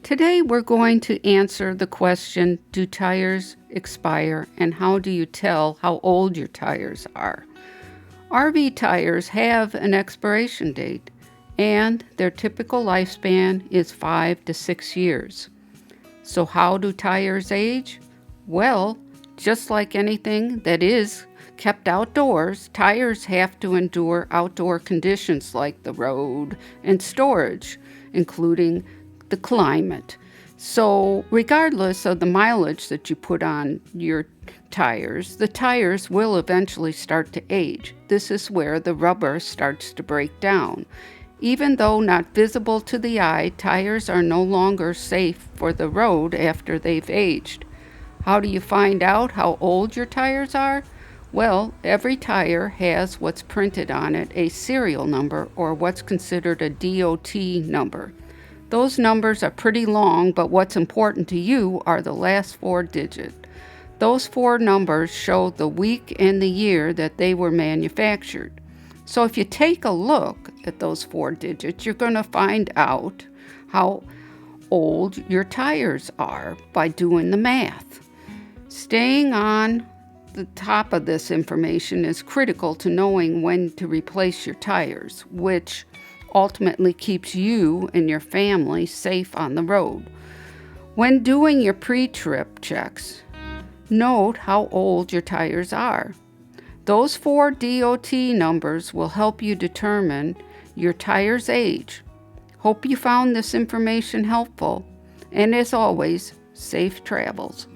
Today we're going to answer the question, do tires expire and how do you tell how old your tires are? RV tires have an expiration date and their typical lifespan is 5 to 6 years. So how do tires age? Well, just like anything that is kept outdoors, tires have to endure outdoor conditions like the road and storage, including the climate. So regardless of the mileage that you put on your tires, the tires will eventually start to age. This is where the rubber starts to break down. Even though not visible to the eye, tires are no longer safe for the road after they've aged. How do you find out how old your tires are? Well, every tire has what's printed on it, a serial number, or what's considered a DOT number. Those numbers are pretty long, but what's important to you are the last 4 digits. Those 4 numbers show the week and the year that they were manufactured. So if you take a look at those 4 digits, you're going to find out how old your tires are by doing the math. Staying on the top of this information is critical to knowing when to replace your tires, which ultimately keeps you and your family safe on the road. When doing your pre-trip checks, note how old your tires are. Those 4 DOT numbers will help you determine your tire's age. Hope you found this information helpful, and as always, safe travels.